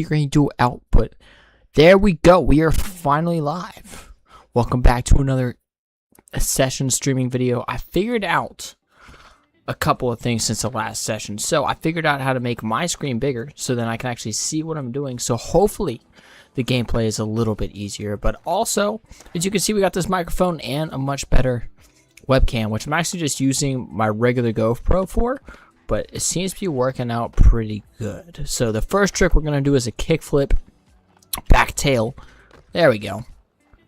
screen dual output. There we go. We are finally live. Welcome back to another session streaming video. I figured out a couple of things since the last session. So I figured out how to make my screen bigger so then I can actually see what I'm doing. So hopefully the gameplay is a little bit easier. But also, as you can see, we got this microphone and a much better webcam, which I'm actually just using my regular GoPro for. But it seems to be working out pretty good. So the first trick we're going to do is a kickflip back tail. There we go.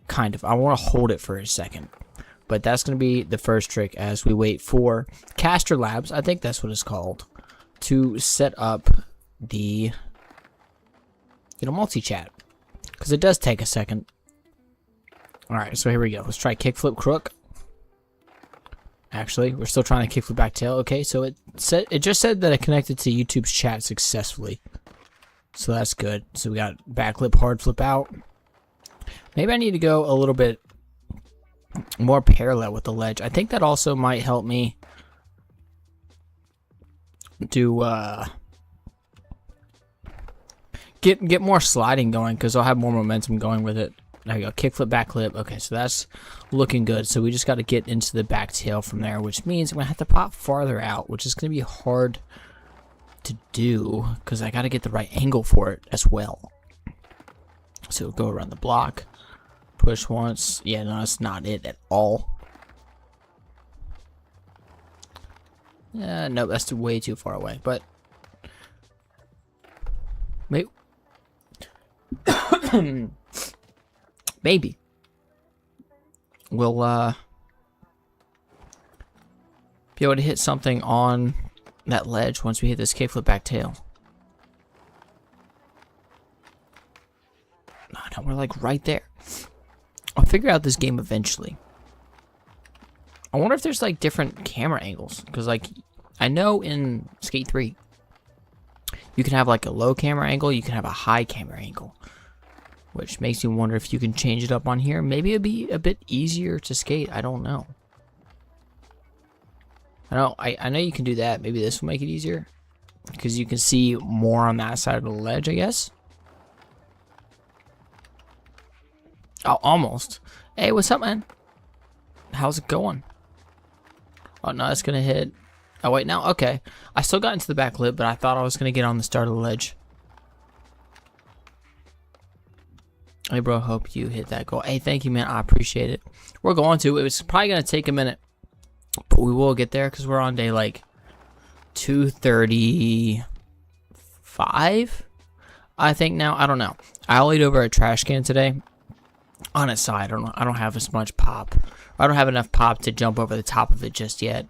Kind of. I want to hold it for a second. But that's going to be the first trick as we wait for Caster Labs, I think that's what it's called, to set up the multi-chat. Because it does take a second. Alright, so here we go. Let's try kickflip crook. Actually, we're still trying to kickflip back tail. Okay, so it just said that it connected to YouTube's chat successfully. So that's good. So we got backlip hard flip out. Maybe I need to go a little bit more parallel with the ledge. I think that also might help me do get more sliding going, because I'll have more momentum going with it. There we go, kickflip, backflip. Okay, so that's looking good. So we just got to get into the back tail from there, which means I'm going to have to pop farther out, which is going to be hard to do because I got to get the right angle for it as well. So go around the block, push once. Yeah, no, that's not it at all. No, that's way too far away, but maybe. Maybe we'll be able to hit something on that ledge once we hit this kickflip back tail. No, we're like right there. I'll figure out this game eventually. I wonder if there's like different camera angles, because like I know in Skate 3 you can have like a low camera angle, you can have a high camera angle. Which makes me wonder if you can change it up on here. Maybe it'd be a bit easier to skate. I don't know. I know you can do that. Maybe this will make it easier, because you can see more on that side of the ledge, I guess. Oh, almost. Hey, what's up, man? How's it going? Oh, no, it's going to hit. Oh, wait, now? Okay. I still got into the back lip, but I thought I was going to get on the start of the ledge. Hey bro, hope you hit that goal. Hey, thank you, man. I appreciate it. We're going to. It was probably going to take a minute, but we will get there because we're on day like 235, I think now. I don't know. I laid over a trash can today on its side. I don't have as much pop. I don't have enough pop to jump over the top of it just yet.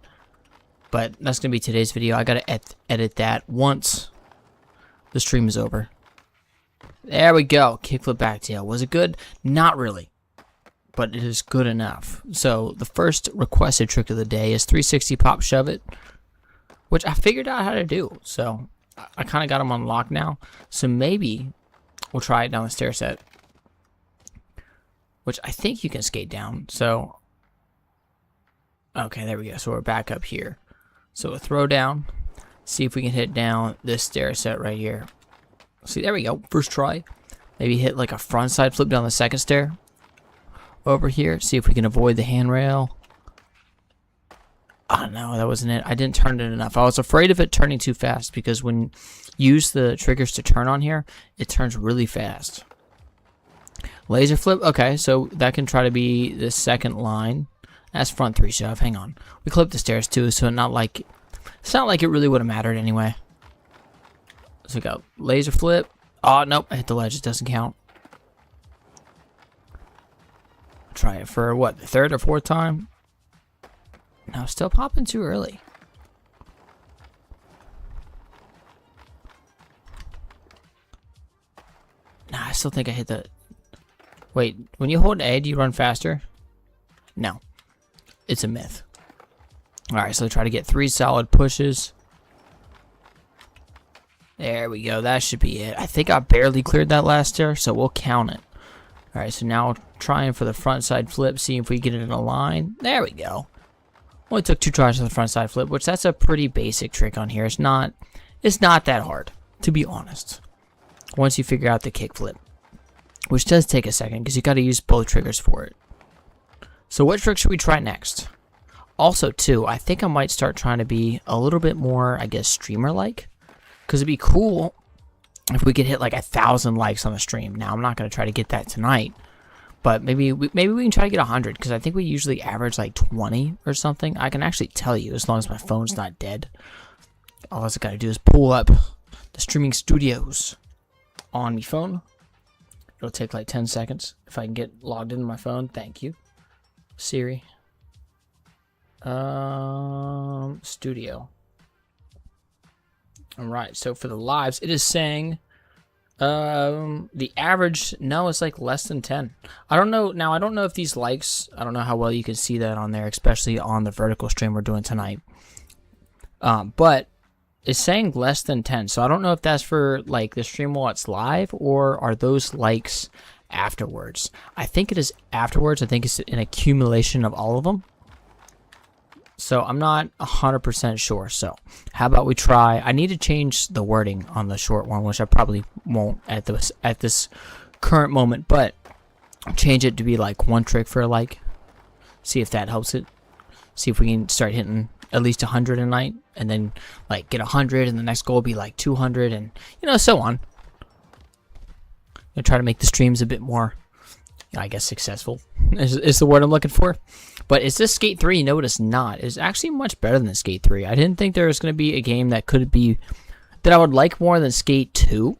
But that's going to be today's video. I got to edit that once the stream is over. There we go. Kickflip back tail. Was it good? Not really. But it is good enough. So the first requested trick of the day is 360 pop shove it, which I figured out how to do. So I kind of got them on lock now. So maybe we'll try it down the stair set, which I think you can skate down. So okay, there we go. So we're back up here. So a throw down. See if we can hit down this stair set right here. See, there we go. First try. Maybe hit like a front side flip down the second stair. Over here. See if we can avoid the handrail. Oh, no, that wasn't it. I didn't turn it enough. I was afraid of it turning too fast, because when you use the triggers to turn on here, it turns really fast. Laser flip. Okay, so that can try to be the second line. That's front three shove. Hang on. We clipped the stairs too, so it's not like it really would have mattered anyway. So we got laser flip. Oh, nope. I hit the ledge. It doesn't count. Try it for what? The third or fourth time? No, still popping too early. Nah, I still think I hit the... Wait, when you hold A, do you run faster? No. It's a myth. Alright, so try to get 3 solid pushes. There we go. That should be it. I think I barely cleared that last stair, so we'll count it. Alright, so now trying for the front side flip, see if we get it in a line. There we go. Only took 2 tries for the front side flip, which that's a pretty basic trick on here. It's not that hard, to be honest. once you figure out the kickflip, which does take a second because you got to use both triggers for it. So what trick should we try next? Also, too, I think I might start trying to be a little bit more, I guess, streamer-like, because it'd be cool if we could hit like 1,000 likes on the stream. Now, I'm not going to try to get that tonight, but maybe we can try to get 100, because I think we usually average like 20 or something. I can actually tell you as long as my phone's not dead. All I got to do is pull up the streaming studios on my phone. It'll take like 10 seconds if I can get logged into my phone. Thank you, Siri. Studio. Alright, so for the lives, it is saying the average, no, it's like less than 10. I don't know. Now, I don't know if these likes, I don't know how well you can see that on there, especially on the vertical stream we're doing tonight. But it's saying less than 10. So I don't know if that's for like the stream while it's live, or are those likes afterwards. I think it is afterwards. I think it's an accumulation of all of them. So I'm not 100% sure. So how about we try? I need to change the wording on the short one, which I probably won't at this current moment, but change it to be like 1 trick for a like. See if that helps it. See if we can start hitting at least 100 a night, and then like get 100, and the next goal will be like 200, and so on. And try to make the streams a bit more, I guess, successful is the word I'm looking for. But is this Skate 3? No, it is not. It's actually much better than Skate 3. I didn't think there was going to be a game that could be, that I would like more than Skate 2.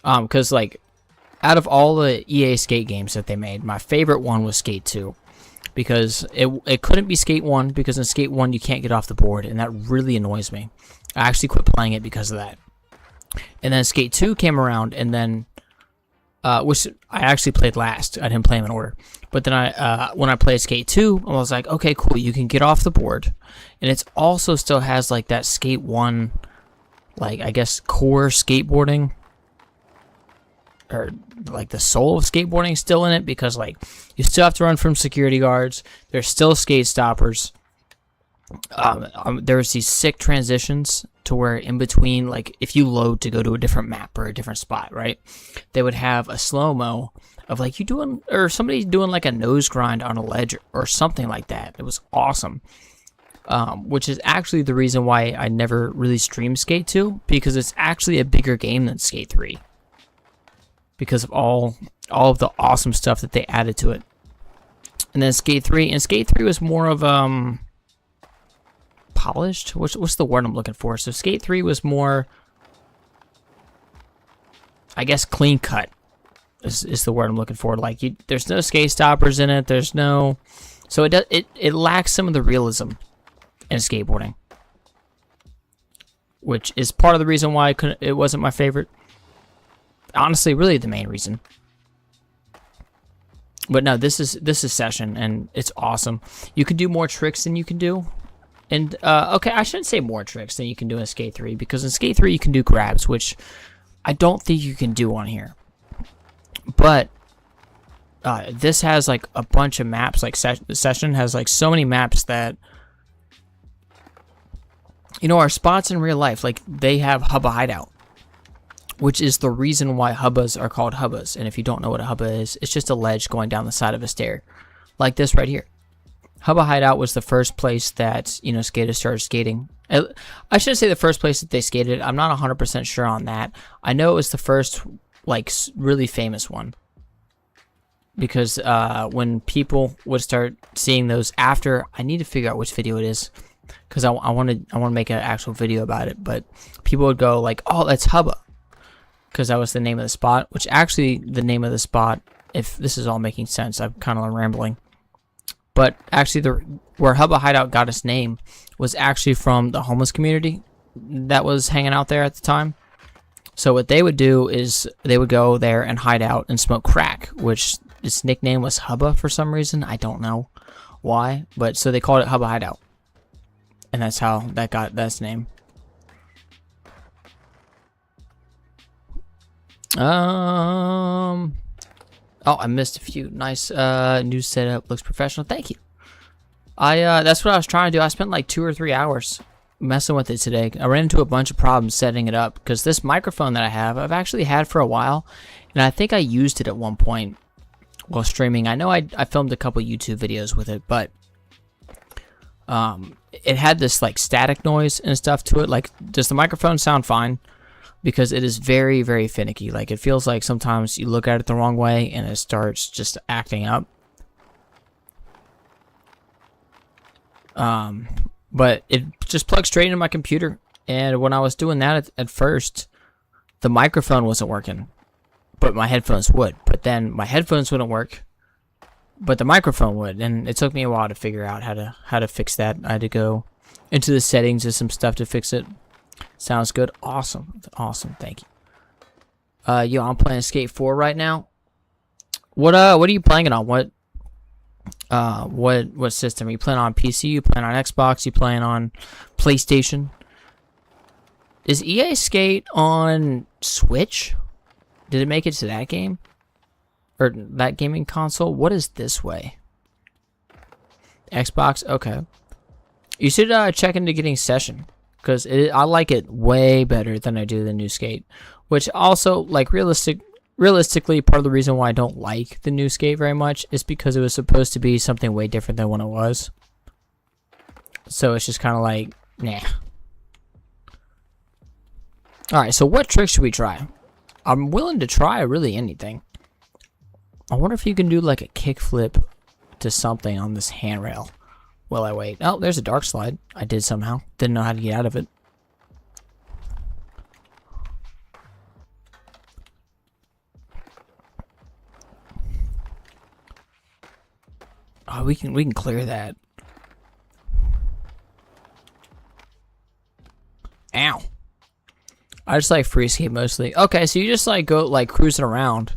Because like, out of all the EA Skate games that they made, my favorite one was Skate 2. Because it couldn't be Skate 1, because in Skate 1 you can't get off the board, and that really annoys me. I actually quit playing it because of that. And then Skate 2 came around, and then which I actually played last. I didn't play them in order. But then when I played Skate 2, I was like, okay, cool, you can get off the board. And it also still has like that Skate 1, like, I guess, core skateboarding, or like the soul of skateboarding still in it, because like you still have to run from security guards. There's still skate stoppers. There's these sick transitions to where in between, like if you load to go to a different map or a different spot, right, they would have a slow-mo of like you doing, or somebody doing like a nose grind on a ledge or something like that. It was awesome. Which is actually the reason why I never really streamed Skate 2, because it's actually a bigger game than Skate 3, because of all of the awesome stuff that they added to it. And then Skate 3, and Skate 3 was more of polished. What's the word I'm looking for? So Skate 3 was more, I guess, clean cut is the word I'm looking for. Like there's no skate stoppers in it. There's no, so it lacks some of the realism in skateboarding, which is part of the reason why it wasn't my favorite. Honestly, really the main reason. But no, this is Session, and it's awesome. You can do more tricks than you can do. And, okay, I shouldn't say more tricks than you can do in Skate 3, because in Skate 3 you can do grabs, which I don't think you can do on here. But this has, like, a bunch of maps. Like, Session has, like, so many maps that, are spots in real life. Like, they have Hubba Hideout, which is the reason why hubbas are called hubbas. And if you don't know what a hubba is, it's just a ledge going down the side of a stair, like this right here. Hubba Hideout was the first place that, skaters started skating. I shouldn't say the first place that they skated. I'm not 100% sure on that. I know it was the first, like, really famous one. Because when people would start seeing those after, I need to figure out which video it is, because I want to make an actual video about it. But people would go like, "Oh, that's Hubba," because that was the name of the spot. Which actually, the name of the spot, if this is all making sense, I'm kind of rambling. But actually, where Hubba Hideout got its name was actually from the homeless community that was hanging out there at the time. So what they would do is they would go there and hide out and smoke crack, which its nickname was Hubba for some reason. I don't know why, but so they called it Hubba Hideout, and that's how that got its name. Oh, I missed a few. Nice new setup. Looks professional. Thank you. That's what I was trying to do. I spent like 2 or 3 hours messing with it today. I ran into a bunch of problems setting it up because this microphone that I have, I've actually had for a while, and I think I used it at one point while streaming. I know I filmed a couple YouTube videos with it, but it had this like static noise and stuff to it. Like, does the microphone sound fine? Because it is very, very finicky. Like, it feels like sometimes you look at it the wrong way and it starts just acting up. But it just plugs straight into my computer. And when I was doing that at first, the microphone wasn't working, but my headphones would. But then my headphones wouldn't work, but the microphone would. And it took me a while to figure out how to fix that. I had to go into the settings and some stuff to fix it. Sounds good. Awesome. Awesome. Thank you. Yo, I'm playing Skate 4 right now. What are you playing it on? What system? Are you playing on PC? You playing on Xbox? You playing on PlayStation? Is EA Skate on Switch? Did it make it to that game? Or that gaming console? What is this way? Xbox? Okay. You should check into getting Session, because I like it way better than I do the new Skate. Which also, like, realistically, part of the reason why I don't like the new Skate very much is because it was supposed to be something way different than what it was. So it's just kind of like, nah. Alright, so what trick should we try? I'm willing to try really anything. I wonder if you can do like a kickflip to something on this handrail while I wait. Oh, there's a dark slide. I did somehow. Didn't know how to get out of it. Oh, we can clear that. Ow. I just like free skate mostly. Okay, so you just like go like cruising around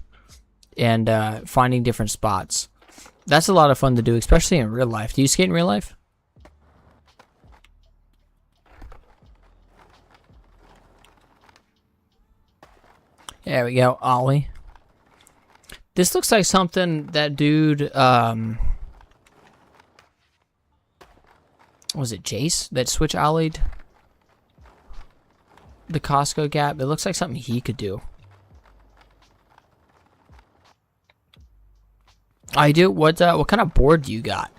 and finding different spots. That's a lot of fun to do, especially in real life. Do you skate in real life? There we go, ollie. This looks like something that dude, was it Jace that switch ollied the Costco gap? It looks like something he could do. I do. What kind of board do you got?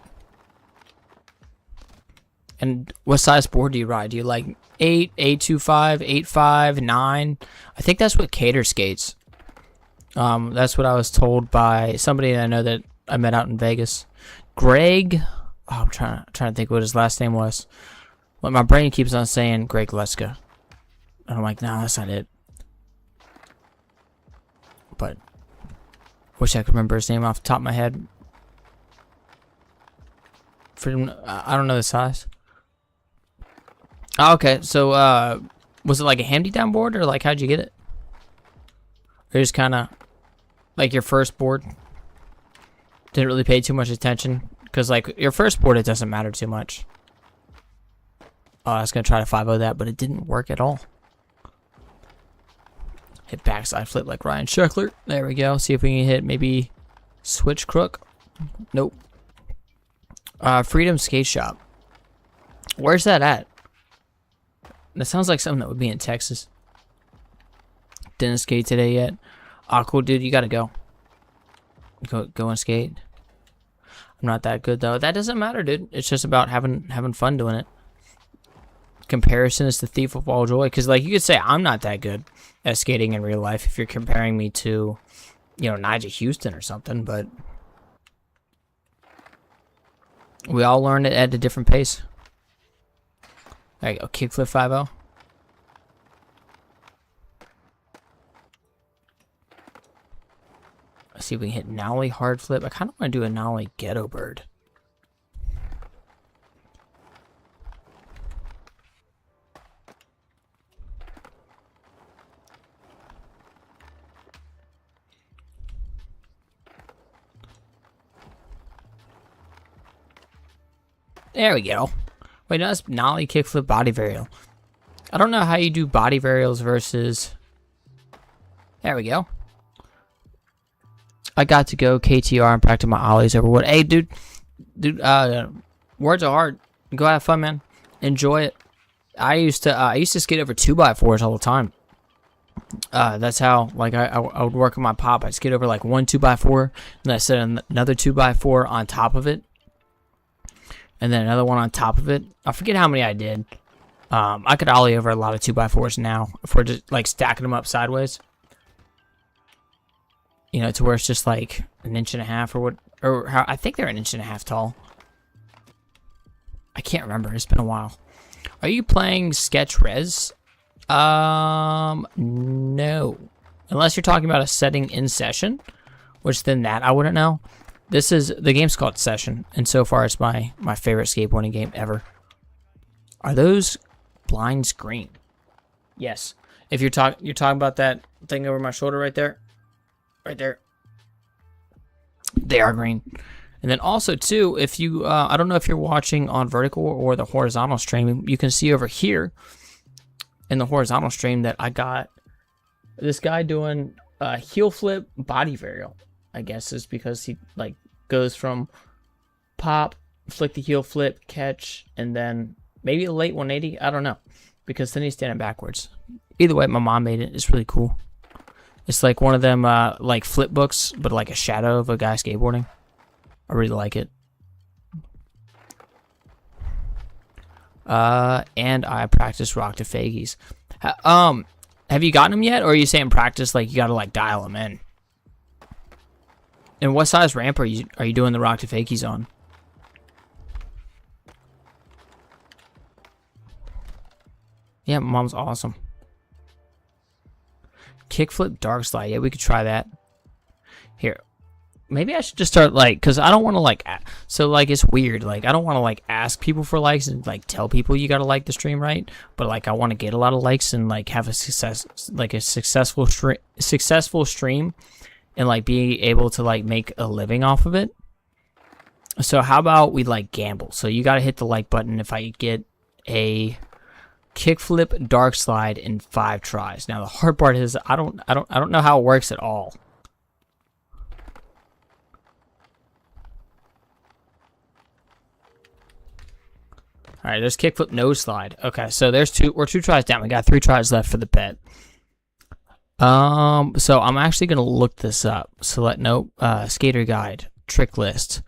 And what size board do you ride? Do you like 8, 825, 8.5, 9? I think that's what Cater skates. That's what I was told by somebody I know that I met out in Vegas. Greg. Oh, I'm trying to think what his last name was. Well, my brain keeps on saying Greg Leska. And I'm like, no, that's not it. But wish I could remember his name off the top of my head. I don't know the size. Oh, okay, so was it like a hand-me-down board, or like how'd you get it? Or just kind of like your first board? Didn't really pay too much attention, because like your first board, it doesn't matter too much. Oh, I was gonna try to 5-0 that, but it didn't work at all. Hit backside flip like Ryan Sheckler. There we go. See if we can hit maybe switch crook. Nope. Freedom Skate Shop. Where's that at? That sounds like something that would be in Texas. Didn't skate today yet. Ah, cool, dude. You gotta go. Go and skate. I'm not that good though. That doesn't matter, dude. It's just about having fun doing it. Comparison is the thief of all joy. Because like you could say I'm not that good at skating in real life if you're comparing me to, you know, Nigel Houston or something. But we all learn it at a different pace. There you go. Kickflip 5-0. Let's see if we can hit nollie hard flip. I kind of want to do a nollie ghetto bird. There we go. Wait, no, that's nollie kickflip body varial. I don't know how you do body varials versus... There we go. I got to go KTR and practice my ollies over what? Hey, dude, words are hard. Go have fun, man. Enjoy it. I used to skate over 2x4s all the time. That's how, like, I would work with my pop. I'd skate over like one 2x4, and then I set another 2x4 on top of it, and then another one on top of it. I forget how many I did. I could ollie over a lot of 2x4s now if we're just like stacking them up sideways. You know, to where it's just like an inch and a half or what, or how, I think they're an inch and a half tall. I can't remember. It's been a while. Are you playing Sketch Res? No. Unless you're talking about a setting in Session, which then that I wouldn't know. The game's called Session, and so far it's my favorite skateboarding game ever. Are those blinds green? Yes. If you're talking about that thing over my shoulder right there. Right there. They are green. And then also too, if you I don't know if you're watching on vertical or the horizontal stream, you can see over here in the horizontal stream that I got this guy doing a heel flip body varial. I guess is because he like goes from pop, flick the heel flip, catch, and then maybe a late 180. I don't know, because then he's standing backwards. Either way, my mom made it. It's really cool. It's like one of them like flip books, but like a shadow of a guy skateboarding. I really like it. And I practice rock to fagies. Have you gotten them yet, or are you saying practice like you gotta like dial them in? And what size ramp are you doing the rock to fakies on? Yeah, mom's awesome. Kickflip dark slide. Yeah, we could try that. Here. Maybe I should just start like, because I don't want to like, so like it's weird. Like I don't want to like ask people for likes and like tell people you got to like the stream, right? But like I want to get a lot of likes and like have a successful stream and like be able to like make a living off of it. So how about we like gamble? So you got to hit the like button if I get a kickflip dark slide in 5 tries. Now the hard part is I don't know how it works at all. All right, there's kickflip nose slide. Okay, so we're 2 tries down. We got 3 tries left for the bet. So I'm actually gonna look this up. Skater guide, trick list,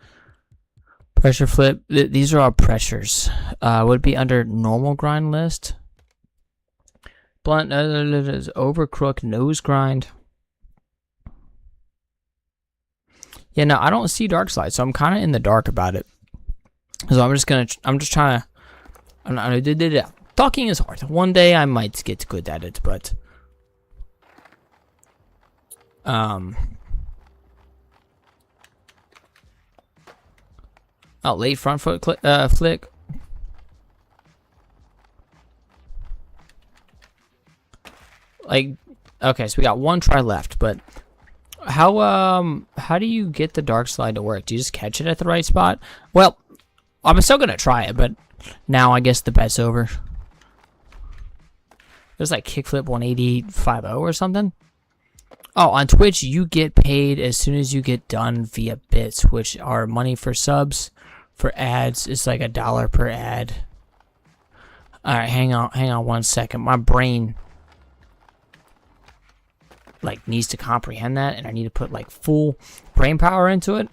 pressure flip. These are all pressures. Would be under normal grind list. Blunt, over crook, nose grind. Yeah, no, I don't see dark slide, so I'm kind of in the dark about it. So I'm just trying to. Talking is hard. One day I might get good at it, but oh, late front foot flick. Like, okay, so we got 1 try left, but how do you get the dark slide to work? Do you just catch it at the right spot? Well, I'm still gonna try it, but now I guess the bet's over. There's like kickflip 180.50 or something. Oh, on Twitch you get paid as soon as you get done via bits, which are money for subs. For ads, it's like $1 per ad. All right, hang on 1 second. My brain like needs to comprehend that, and I need to put like full brain power into it,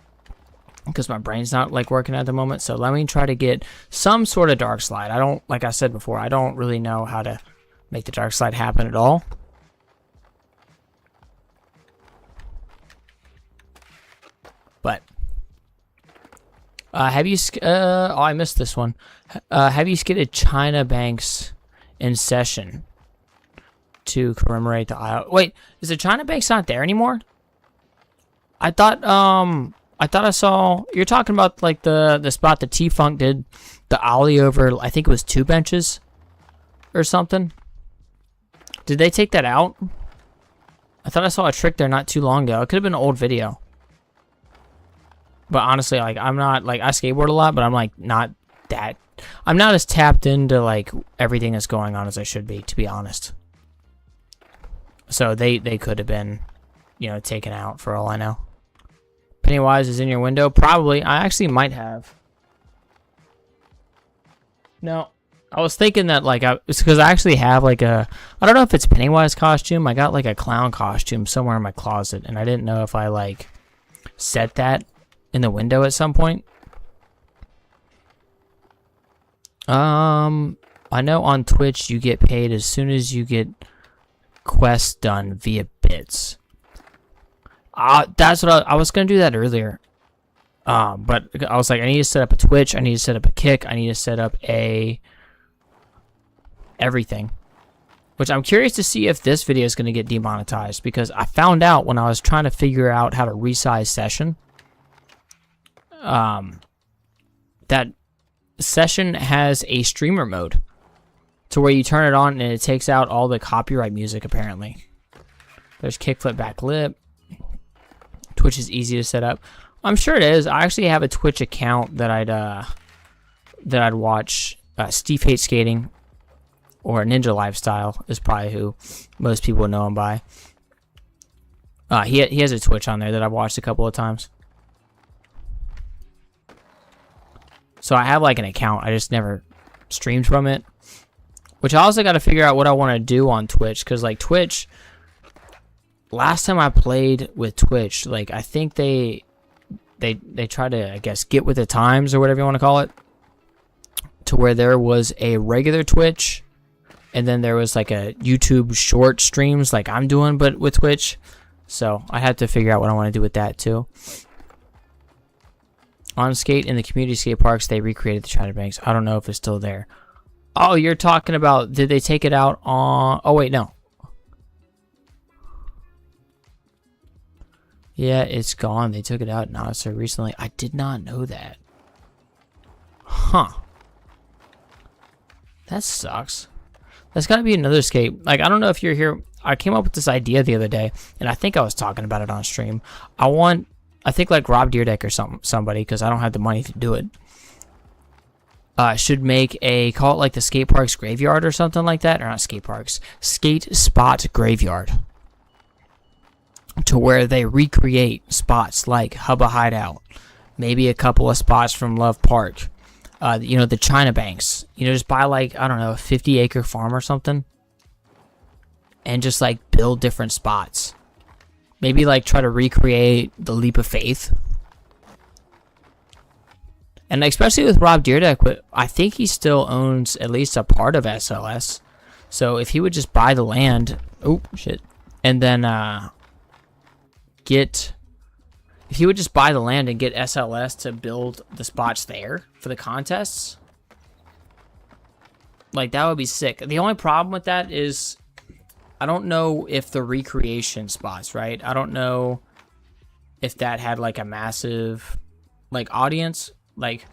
because my brain's not like working at the moment. So let me try to get some sort of dark slide. I don't, like I said before, I don't really know how to make the dark slide happen at all. But have you oh, I missed this one. Have you skidded China Banks in Session to commemorate the aisle? Wait, is the China Banks not there anymore? I thought I saw, you're talking about like the spot that T-Funk did the ollie over, I think it was 2 benches or something. Did they take that out? I thought I saw a trick there not too long ago. It could have been an old video. But honestly, like I'm not, like I skateboard a lot, but I'm like not that, I'm not as tapped into like everything that's going on as I should be, to be honest. So they could have been, you know, taken out for all I know. Pennywise is in your window? Probably. I actually might have. No. I was thinking that like it's because I actually have like I don't know if it's Pennywise costume. I got like a clown costume somewhere in my closet, and I didn't know if I like set that in the window at some point. I know on Twitch you get paid as soon as you get quests done via bits. That's what I was gonna do that earlier. But I was like, I need to set up a Twitch, I need to set up a Kick, I need to set up a everything. Which I'm curious to see if this video is gonna get demonetized, because I found out when I was trying to figure out how to resize session, that session has a streamer mode to where you turn it on and it takes out all the copyright music. Apparently there's kickflip back lip. Twitch is easy to set up. I'm sure it is. I actually have a Twitch account that I'd watch. Steve Hates Skating or Ninja Lifestyle is probably who most people know him by. He has a Twitch on there that I've watched a couple of times. So I have like an account. I just never streamed from it. Which I also got to figure out what I want to do on Twitch, because like Twitch, last time I played with Twitch, like I think they try to, I guess, get with the times or whatever you want to call it, to where there was a regular Twitch and then there was like a YouTube short streams like I'm doing but with Twitch. So I have to figure out what I want to do with that too. On Skate, in the community skate parks, they recreated the China Banks. I don't know if it's still there. Oh, you're talking about, did they take it out on, oh wait, no. Yeah, it's gone. They took it out not so recently. I did not know that. Huh. That sucks. That's got to be another skate. Like, I don't know if you're here. I came up with this idea the other day, and I think I was talking about it on stream. I think like Rob Deerdeck or somebody, because I don't have the money to do it, should make call it like the skate parks graveyard or something like that. Or not skate parks. Skate spot graveyard. To where they recreate spots like Hubba Hideout, maybe a couple of spots from Love Park, you know, the China Banks. You know, just buy like, I don't know, a 50-acre farm or something, and just like build different spots. Maybe like try to recreate the Leap of Faith. And especially with Rob Deerdeck, I think he still owns at least a part of SLS. So if he would just buy the land, oh shit, and then if he would just buy the land and get SLS to build the spots there for the contests, like that would be sick. The only problem with that is I don't know if the recreation spots, right? I don't know if that had like a massive like audience, like,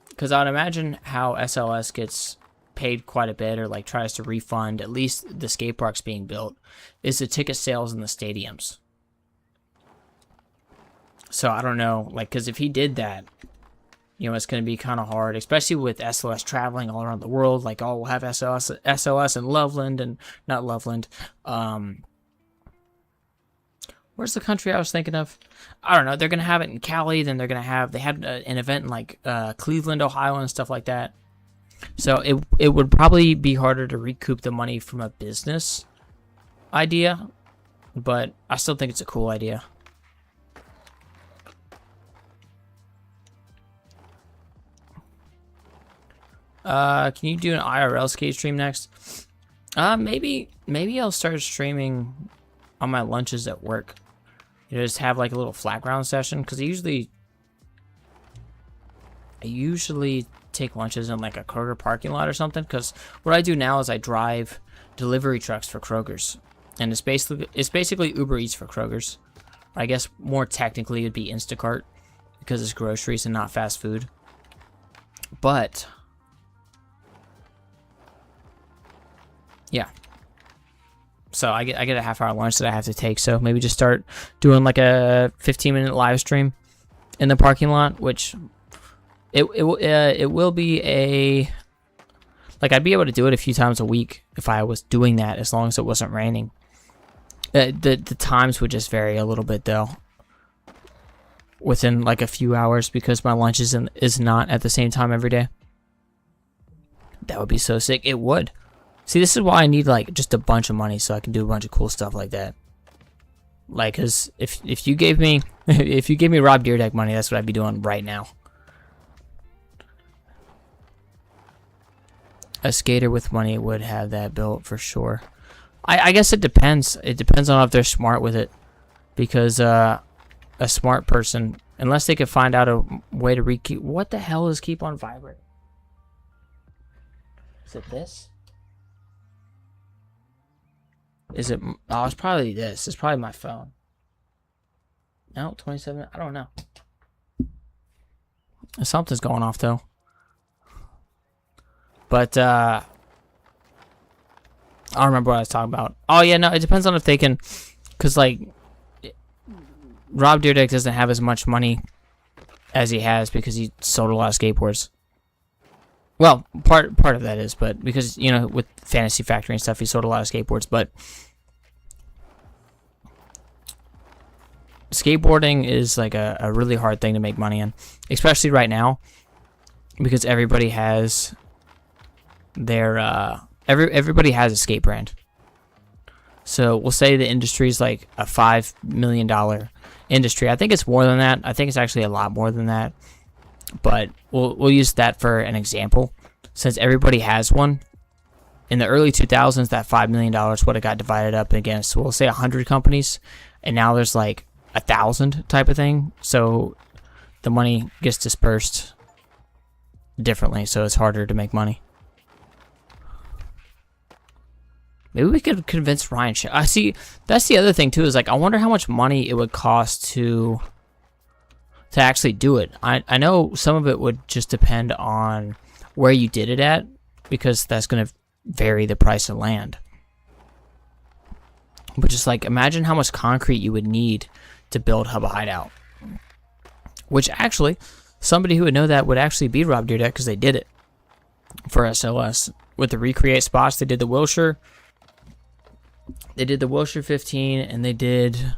because I would imagine how SLS gets paid quite a bit, or like tries to refund at least the skate parks being built, is the ticket sales in the stadiums. So I don't know, like, because if he did that, you know, it's going to be kind of hard, especially with SLS traveling all around the world. Like, oh, we'll have SLS in Loveland, and not Loveland. Where's the country I was thinking of? I don't know. They're going to have it in Cali. Then they had an event in like Cleveland, Ohio, and stuff like that. So it would probably be harder to recoup the money from a business idea, but I still think it's a cool idea. Can you do an IRL skate stream next? Maybe I'll start streaming on my lunches at work. You know, just have like a little flat ground session, because I usually take lunches in like a Kroger parking lot or something. Because what I do now is I drive delivery trucks for Kroger's, and it's basically Uber Eats for Kroger's. I guess more technically it'd be Instacart, because it's groceries and not fast food. But yeah, so I get a half-hour lunch that I have to take. So maybe just start doing like a 15-minute live stream in the parking lot, which it will be a, like, I'd be able to do it a few times a week if I was doing that, as long as it wasn't raining. The times would just vary a little bit though, within like a few hours, because my lunch is not at the same time every day. That would be so sick. It would. See, this is why I need like just a bunch of money so I can do a bunch of cool stuff like that. Like, cause if you gave me if you gave me Rob Dyrdek money, that's what I'd be doing right now. A skater with money would have that built for sure. I guess it depends. It depends on if they're smart with it, because a smart person, unless they could find out a way to keep. What the hell is keep on vibrating? Is it this? Is it? Oh, it's probably this. It's probably my phone. No, 27. I don't know. Something's going off though. But I don't remember what I was talking about. Oh yeah, no, it depends on if they can, cause like Rob Dyrdek doesn't have as much money as he has because he sold a lot of skateboards. Well, part of that is, but because, you know, with Fantasy Factory and stuff, he sold a lot of skateboards. But skateboarding is like a really hard thing to make money in, especially right now, because everybody has their everybody has a skate brand. So we'll say the industry is like a $5 million industry. I think it's more than that. I think it's actually a lot more than that. But we'll use that for an example, since everybody has one. In the early 2000s, that $5 million would have got divided up against, we'll say 100 companies, and now there's like 1,000 type of thing. So the money gets dispersed differently, so it's harder to make money. Maybe we could convince Ryan. I see. That's the other thing too. Is like, I wonder how much money it would cost to actually do it. I know some of it would just depend on where you did it at, because that's going to vary the price of land. But just like, imagine how much concrete you would need to build Hub a Hideout. Which actually, somebody who would know that would actually be Rob Dyrdek, because they did it for SLS with the recreate spots. They did the Wilshire. They did the Wilshire 15, and they did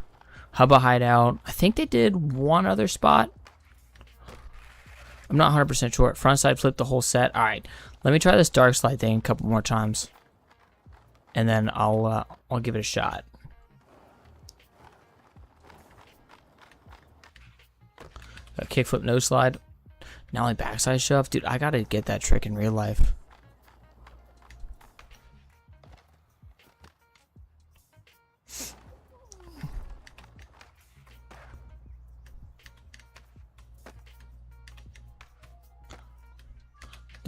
Hub a Hideout. I think they did one other spot. I'm not 100% sure. Frontside flip the whole set. All right, let me try this dark slide thing a couple more times, and then I'll give it a shot. A kickflip no slide. Now only backside shove, dude. I gotta get that trick in real life.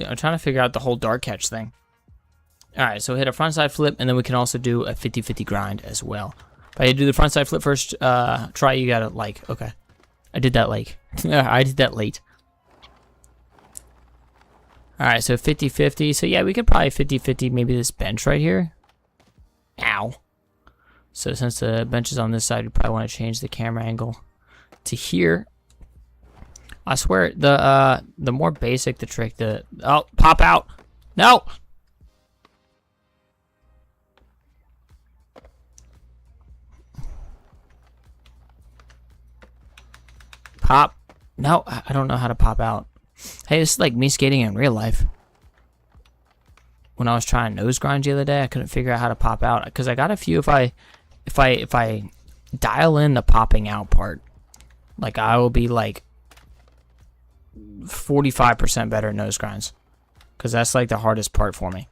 I'm trying to figure out the whole dark catch thing. Alright, so hit a frontside flip, and then we can also do a 50-50 grind as well. If I do the frontside flip first try, you gotta like, okay. I did that like, I did that late. Alright, so 50-50. So yeah, we could probably 50-50 maybe this bench right here. Ow. So since the bench is on this side, we probably want to change the camera angle to here. I swear, the more basic the trick, oh, pop out. No. Pop. No, I don't know how to pop out. Hey, this is like me skating in real life. When I was trying nose grind the other day, I couldn't figure out how to pop out, because I got a few. If I dial in the popping out part, like, I will be like 45% better at nose grinds, because that's like the hardest part for me.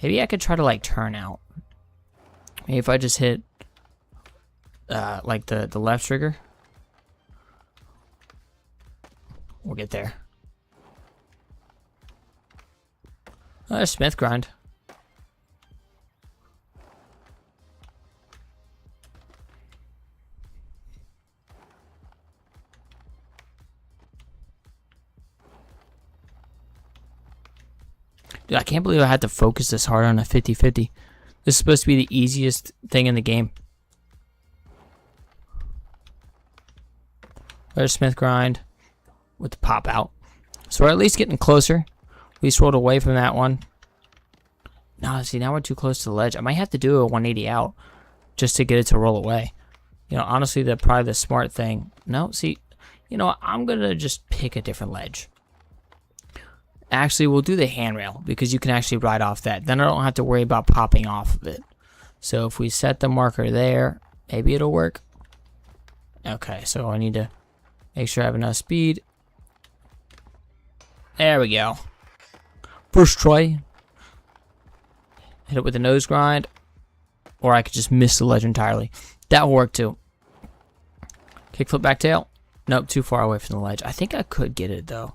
Maybe I could try to like turn out. Maybe if I just hit like the left trigger, we'll get there. There's Smith grind. Dude, I can't believe I had to focus this hard on a 50-50. This is supposed to be the easiest thing in the game. There's Smith grind with the pop out. So we're at least getting closer. We just rolled away from that one. No, see, now we're too close to the ledge. I might have to do a 180 out just to get it to roll away. You know, honestly, probably the smart thing. No, see, you know what? I'm going to just pick a different ledge. Actually, we'll do the handrail because you can actually ride off that. Then I don't have to worry about popping off of it. So if we set the marker there, maybe it'll work. Okay, so I need to make sure I have enough speed. There we go. First try. Hit it with a nose grind. Or I could just miss the ledge entirely. That will work too. Kickflip back tail. Nope, too far away from the ledge. I think I could get it though.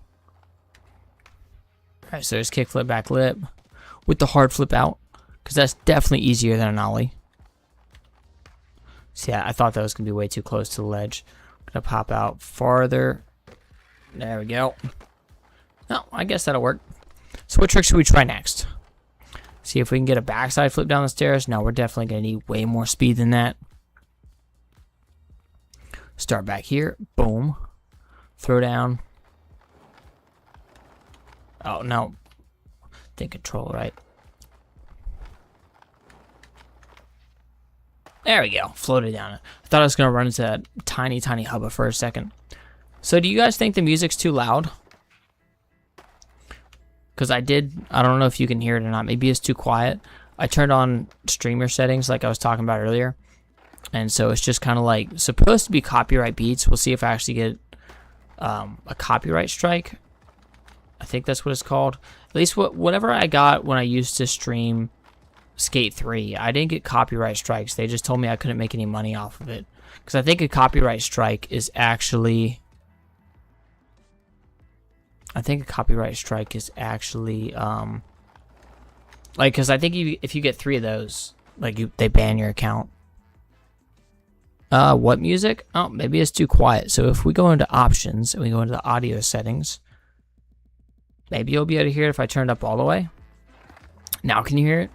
Alright, so there's kickflip back lip. With the hard flip out. Because that's definitely easier than an ollie. So yeah, I thought that was going to be way too close to the ledge. I'm going to pop out farther. There we go. No, I guess that'll work. So what trick should we try next? See if we can get a backside flip down the stairs. No, we're definitely going to need way more speed than that. Start back here. Boom. Throw down. Oh, no. Think control, right? There we go. Floated down it. I thought I was going to run into that tiny, tiny hubba for a second. So do you guys think the music's too loud? Because I don't know if you can hear it or not. Maybe it's too quiet. I turned on streamer settings like I was talking about earlier. And so it's just kind of like supposed to be copyright beats. We'll see if I actually get a copyright strike. I think that's what it's called. At least whatever I got when I used to stream Skate 3, I didn't get copyright strikes. They just told me I couldn't make any money off of it. Because I think a copyright strike is actually... like, because I think if you get 3 of those, like, they ban your account. What music? Oh, maybe it's too quiet. So if we go into options and we go into the audio settings, maybe you'll be able to hear it if I turn it up all the way. Now can you hear it?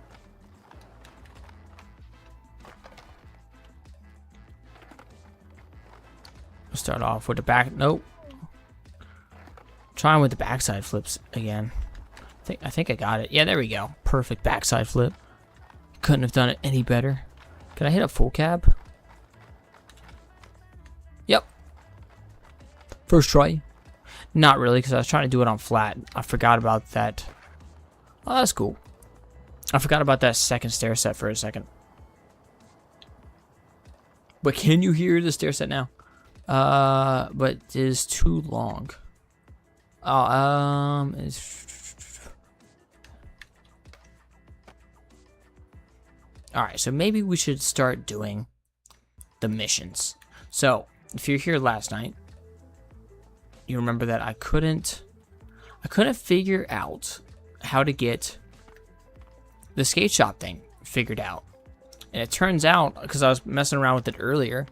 We'll start off with the back. Nope. Trying with the backside flips again. I think I got it. Yeah, there we go. Perfect backside flip. Couldn't have done it any better. Can I hit a full cab? Yep. First try. Not really, because I was trying to do it on flat. I forgot about that. Oh, that's cool. I forgot about that second stair set for a second. But can you hear the stair set now? But it is too long. Oh, alright, so maybe we should start doing the missions. So, if you're here last night, you remember that I couldn't figure out how to get the skate shop thing figured out. And it turns out, because I was messing around with it earlier,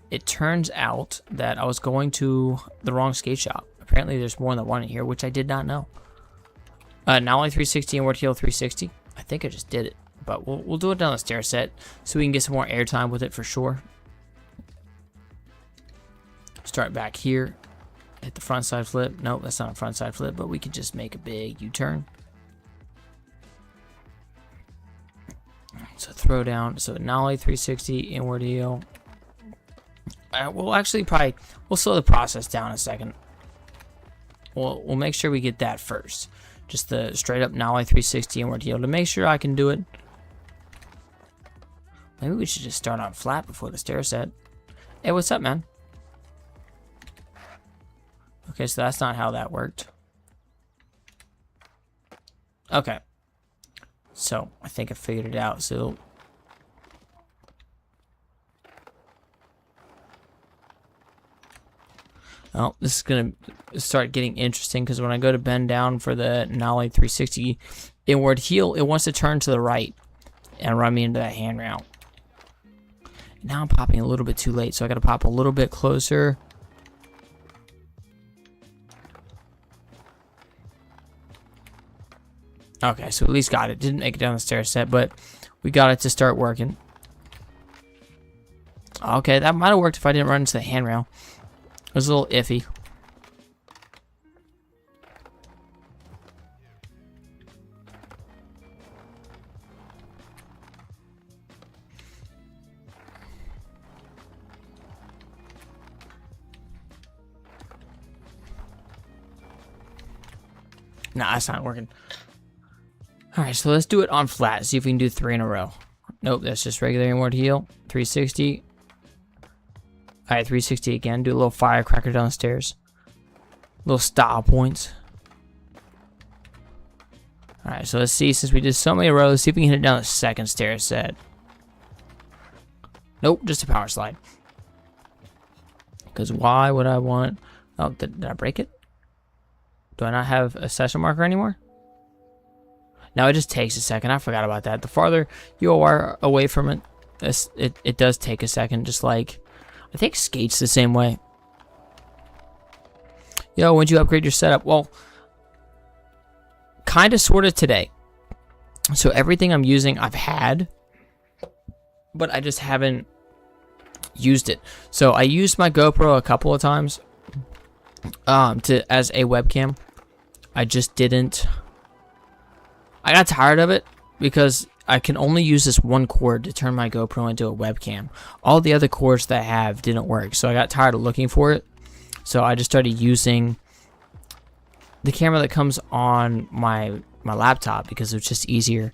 it turns out that I was going to the wrong skate shop. Apparently there's more than one in here, which I did not know. Now only 360 and Word Heel 360. I think I just did it. But we'll do it down the stair set so we can get some more airtime with it for sure. Start back here. Hit the front side flip. Nope, that's not a front side flip, but we could just make a big U-turn. So throw down. So nollie 360, inward heel. We'll actually we'll slow the process down a second. We'll make sure we get that first. Just the straight up nollie 360 inward heel to make sure I can do it. Maybe we should just start on flat before the stair set. Hey, what's up, man? Okay, so that's not how that worked. Okay. So, I think I figured it out. So, well, this is going to start getting interesting because when I go to bend down for the nollie 360 inward heel, it wants to turn to the right and run me into that handrail. Now I'm popping a little bit too late, so I got to pop a little bit closer. Okay, so at least got it. Didn't make it down the stair set, but we got it to start working. Okay, that might have worked if I didn't run into the handrail. It was a little iffy. Nah, that's not working. Alright, so let's do it on flat. See if we can do 3 in a row. Nope, that's just regular inward heel. 360. Alright, 360 again. Do a little firecracker downstairs. Little style points. Alright, so let's see. Since we did so many rows, see if we can hit it down the second stair set. Nope, just a power slide. Because why would I want... Oh, did I break it? Do I not have a session marker anymore? Now it just takes a second. I forgot about that. The farther you are away from it, it does take a second. Just like, I think Skate's the same way. Yo, when'd you upgrade your setup? Well, kind of, sort of today. So everything I'm using, I've had, but I just haven't used it. So I used my GoPro a couple of times as a webcam. I just didn't. I got tired of it because I can only use this one cord to turn my GoPro into a webcam. All the other cords that I have didn't work, so I got tired of looking for it. So I just started using the camera that comes on my laptop because it was just easier.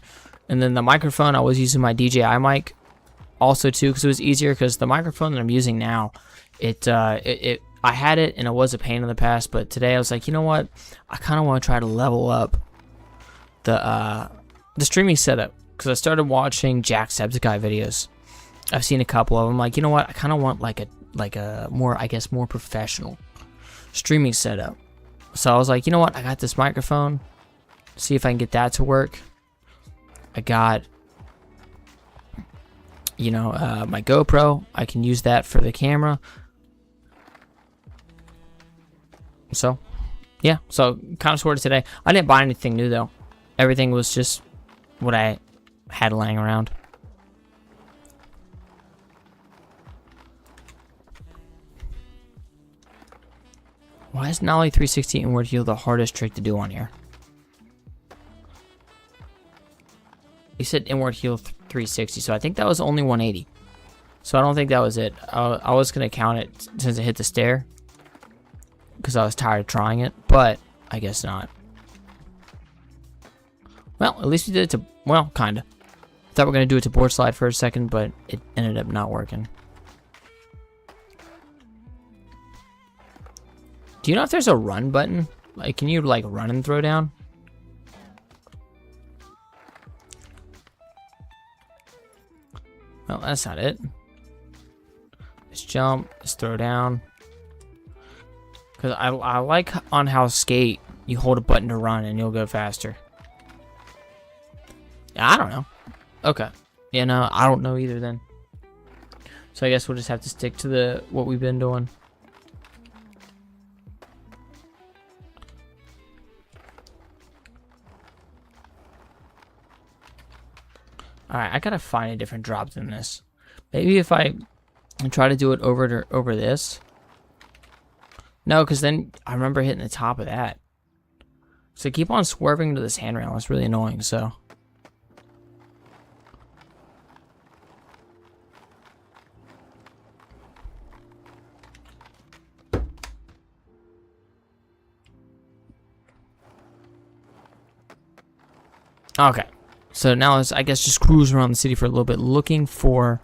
And then the microphone, I was using my DJI mic also too because it was easier, because the microphone that I'm using now, I had it and it was a pain in the past, but today I was like, you know what? I kind of want to try to level up the streaming setup, because I started watching Jacksepticeye videos. I've seen a couple of them. Like, you know what? I kind of want like a more, I guess, more professional streaming setup. So I was like, you know what? I got this microphone. See if I can get that to work. I got, you know, my GoPro. I can use that for the camera. So, yeah. So kind of sorted today. I didn't buy anything new though. Everything was just what I had laying around. Why is Nollie 360 inward heel the hardest trick to do on here? You said inward heel 360, so I think that was only 180. So I don't think that was it. I was going to count it since it hit the stair, because I was tired of trying it, but I guess not. Well, at least we did it to, well, kinda. I thought we were going to do it to board slide for a second, but it ended up not working. Do you know if there's a run button? Like, can you, like, run and throw down? Well, that's not it. Let's jump, let's throw down. Because I like on how Skate, you hold a button to run and you'll go faster. I don't know. Okay. Yeah, no, I don't know either then. So I guess we'll just have to stick to what we've been doing. Alright, I gotta find a different drop than this. Maybe if I try to do it over this. No, because then I remember hitting the top of that. So I keep on swerving to this handrail. It's really annoying, so. Okay, so now let's, I guess, just cruise around the city for a little bit, looking for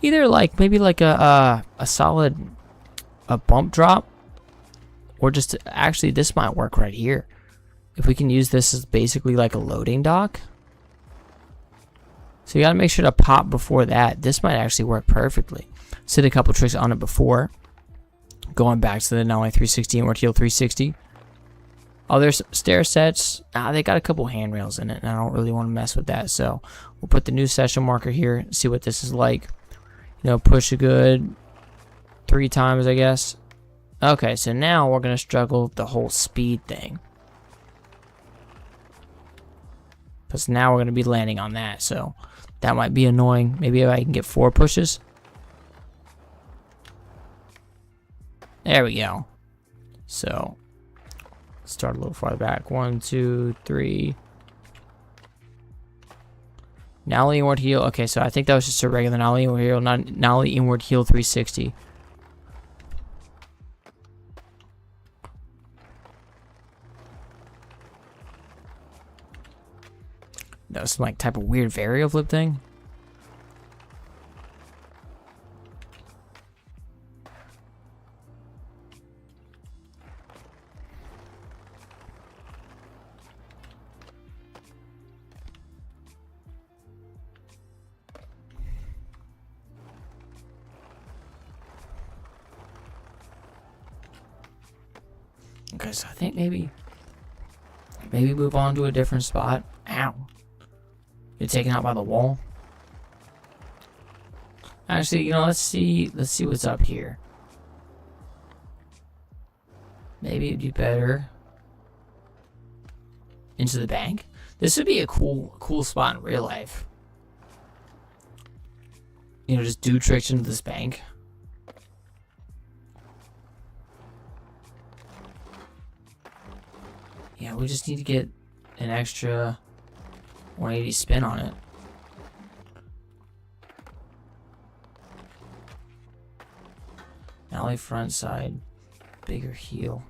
either like maybe like a solid bump drop, or just actually this might work right here. If we can use this as basically like a loading dock. So you gotta make sure to pop before that. This might actually work perfectly. Did a couple tricks on it before. Going back to the Nollie 360 inward heel 360. Oh, there's some stair sets. They got a couple handrails in it, and I don't really want to mess with that. So we'll put the new session marker here, see what this is like. You know, push a good 3 times, I guess. Okay, so now we're going to struggle with the whole speed thing. Because now we're going to be landing on that, so that might be annoying. Maybe if I can get 4 pushes. There we go. So start a little farther back. 1, 2, 3. Nollie inward heel. Okay, so I think that was just a regular Nollie inward heel, not Nollie inward heel 360. know, some like type of weird varial flip thing. Okay, so I think maybe move on to a different spot. Ow. You're taken out by the wall. Actually, you know, let's see what's up here. Maybe it'd be better into the bank. This would be a cool spot in real life. You know, just do tricks into this bank. Yeah, we just need to get an extra 180 spin on it. Alley front side, bigger heel.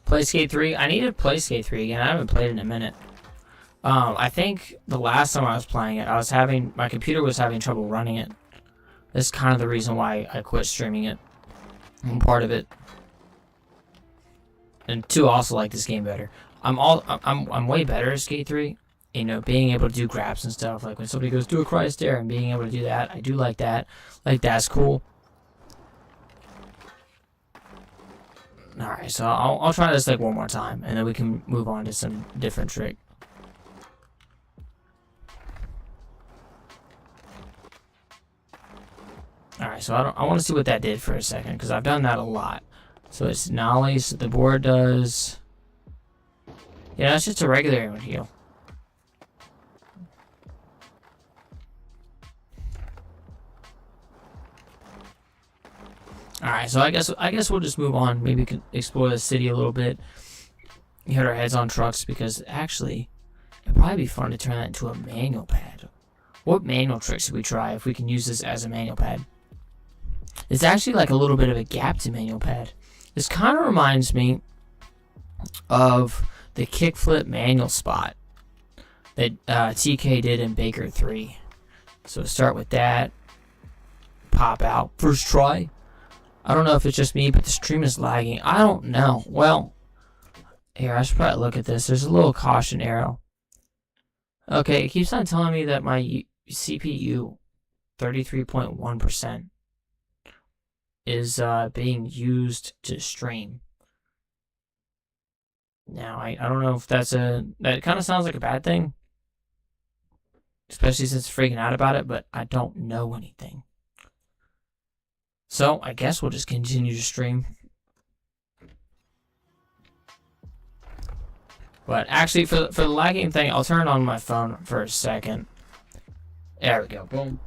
Play Skate 3. I need to play Skate 3 again. I haven't played it in a minute. I think the last time I was playing it, my computer was having trouble running it. That's kind of the reason why I quit streaming it. I'm part of it. And two, I also like this game better. I'm way better at Skate 3. You know, being able to do grabs and stuff. Like when somebody goes, do a Christ dare, and being able to do that. I do like that. Like, that's cool. Alright, so I'll try this like one more time, and then we can move on to some different trick. Alright, so I want to see what that did for a second, because I've done that a lot. So it's nollies, the board does... Yeah, that's just a regular air heel. Alright, so I guess we'll just move on. Maybe we can explore the city a little bit. Hit our heads on trucks, because actually, it'd probably be fun to turn that into a manual pad. What manual tricks should we try if we can use this as a manual pad? It's actually like a little bit of a gap to manual pad. This kind of reminds me of the kickflip manual spot that TK did in Baker 3. So start with that. Pop out. First try. I don't know if it's just me, but the stream is lagging. I don't know. Well, here, I should probably look at this. There's a little caution arrow. Okay, it keeps on telling me that my CPU, 33.1%, is being used to stream. Now, I don't know if that kind of sounds like a bad thing. Especially since freaking out about it, but I don't know anything. So, I guess we'll just continue to stream. But actually, for the lagging thing, I'll turn on my phone for a second. There we go. Boom.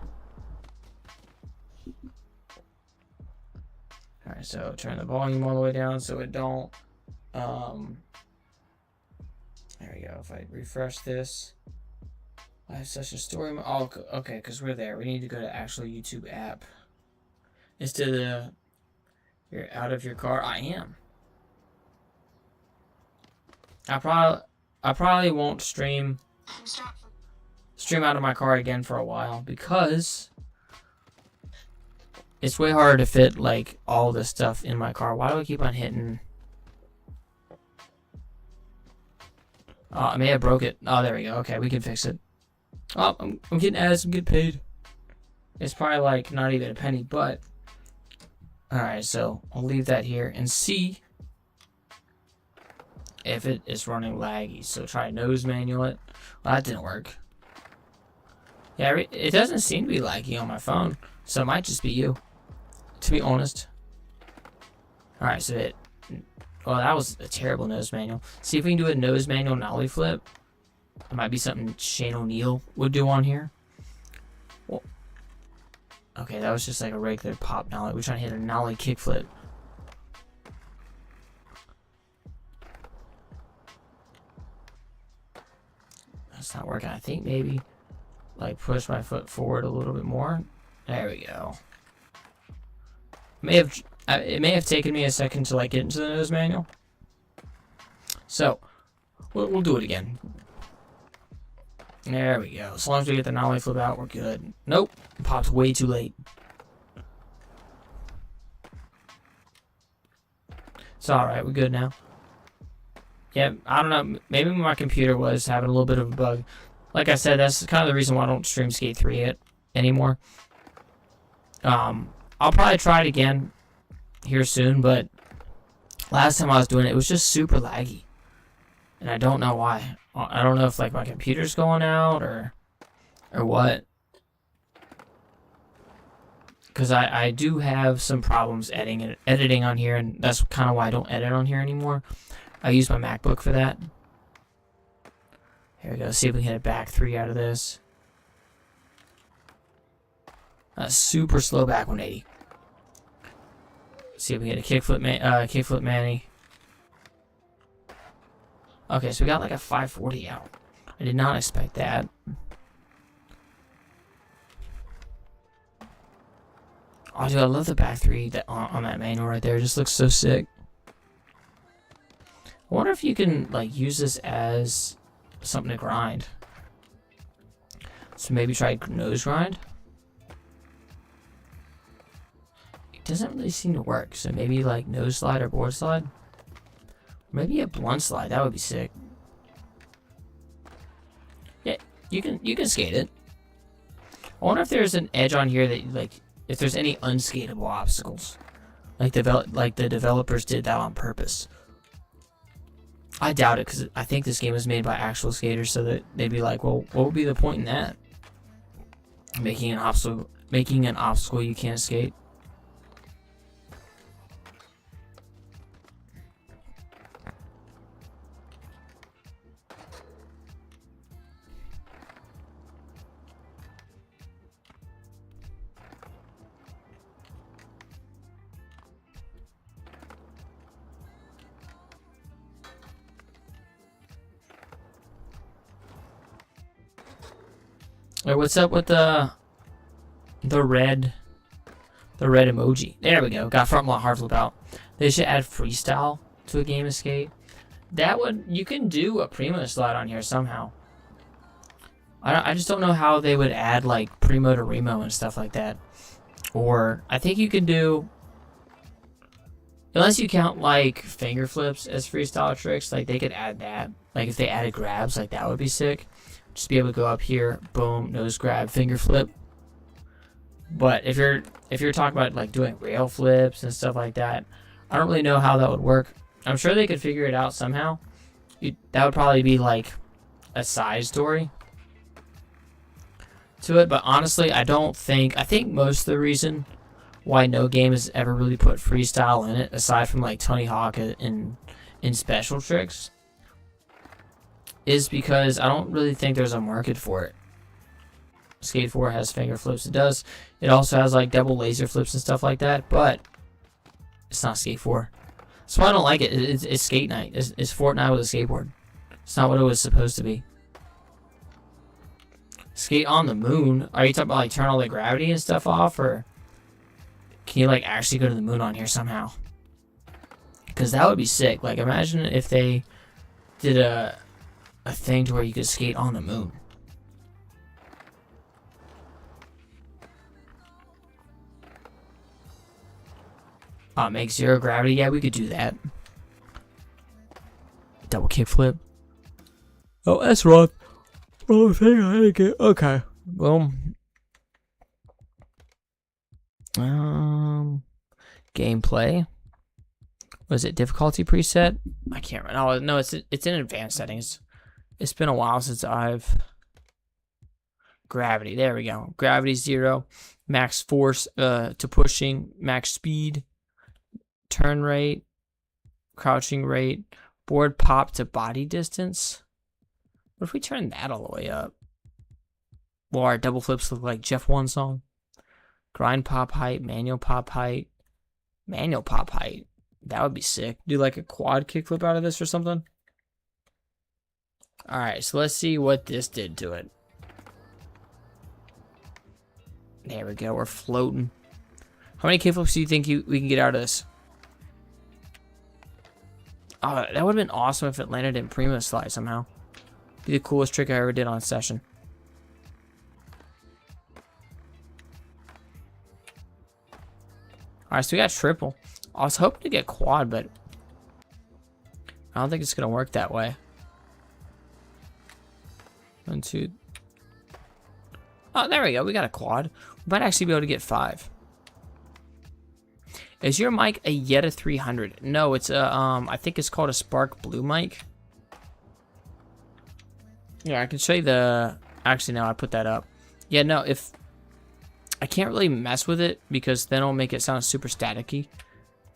Alright, so turn the volume all the way down so it don't... There we go. If I refresh this... Live session story... Oh, okay, because we're there. We need to go to actual YouTube app. Instead of you're out of your car. I am. I probably won't stream out of my car again for a while, because it's way harder to fit like all this stuff in my car. Why do I keep on hitting? I may have broke it. Oh, there we go. Okay, we can fix it. Oh, I'm getting ads. I'm getting paid. It's probably like not even a penny, but alright, so I'll leave that here and see if it is running laggy. So try nose manual it. Well, that didn't work. Yeah, it doesn't seem to be laggy on my phone, so it might just be you, to be honest. Alright, so well, that was a terrible nose manual. See if we can do a nose manual nollie flip. It might be something Shane O'Neill would do on here. Well, okay, that was just like a regular pop nollie. We're trying to hit a nollie kickflip. That's not working. I think maybe like push my foot forward a little bit more. There we go. It may have taken me a second to like get into the nose manual. So we'll do it again. There we go. As long as we get the nollie flip out, we're good. Nope. Popped way too late. It's alright. We're good now. Yeah, I don't know. Maybe my computer was having a little bit of a bug. Like I said, that's kind of the reason why I don't stream Skate 3 anymore. I'll probably try it again here soon, but last time I was doing it, it was just super laggy. And I don't know why. I don't know if like my computer's going out or what. Because I do have some problems editing on here, and that's kind of why I don't edit on here anymore. I use my MacBook for that. Here we go. See if we can hit it back 3 out of this. Super slow back 180. See if we get a kickflip Manny. Okay, so we got like a 540 out. I did not expect that. Oh, dude, I love the back 3 on that manual right there. It just looks so sick. I wonder if you can like use this as something to grind. So maybe try nose grind. It doesn't really seem to work. So maybe like nose slide or board slide. Maybe a blunt slide. That would be sick. Yeah, you can skate it. I wonder if there's an edge on here that like if there's any unskateable obstacles. Like the developers did that on purpose. I doubt it, because I think this game was made by actual skaters, so that they'd be like, well, what would be the point in that? Making an obstacle you can't skate. Wait, what's up with the red emoji? There we go. Got front hard flip out. They should add freestyle to a game of skate. You can do a primo slide on here somehow. I just don't know how they would add like primo to remo and stuff like that. Or I think you can do, unless you count like finger flips as freestyle tricks, like they could add that. Like if they added grabs, like that would be sick. Just be able to go up here, boom, nose grab, finger flip. But if you're talking about like doing rail flips and stuff like that, I don't really know how that would work. I'm sure they could figure it out somehow. That would probably be like a side story to it. But honestly, I think most of the reason why no game has ever really put freestyle in it, aside from like Tony Hawk in special tricks, is because I don't really think there's a market for it. Skate 4 has finger flips. It does. It also has like double laser flips and stuff like that, but it's not Skate 4. That's why I don't like it. It's Skate Night. It's Fortnite with a skateboard. It's not what it was supposed to be. Skate on the moon? Are you talking about like turn all the gravity and stuff off, or can you like actually go to the moon on here somehow? Because that would be sick. Like imagine if they did a thing to where you could skate on the moon. Make zero gravity. Yeah, we could do that. Double kickflip. Oh, that's wrong. Wrong thing. I didn't get. Okay. Well. Gameplay. Was it difficulty preset? I can't remember. Oh, no, it's in advanced settings. It's been a while since I've... Gravity, there we go. Gravity 0. Max force to pushing. Max speed. Turn rate. Crouching rate. Board pop to body distance. What if we turn that all the way up? Will our double flips look like Jeff One song? Grind pop height. Manual pop height. Manual pop height. That would be sick. Do like a quad kickflip out of this or something? Alright, so let's see what this did to it. There we go, we're floating. How many kickflips do you think we can get out of this? Oh, that would have been awesome if it landed in Primo Slide somehow. Be the coolest trick I ever did on session. Alright, so we got triple. I was hoping to get quad, but I don't think it's going to work that way. 1, 2. Oh, there we go. We got a quad. We might actually be able to get 5. Is your mic a Yeta 300? No, it's a, I think it's called a Spark Blue mic. Yeah, I can show you the, actually, no, I put that up. Yeah, no, if, I can't really mess with it because then it'll make it sound super staticky.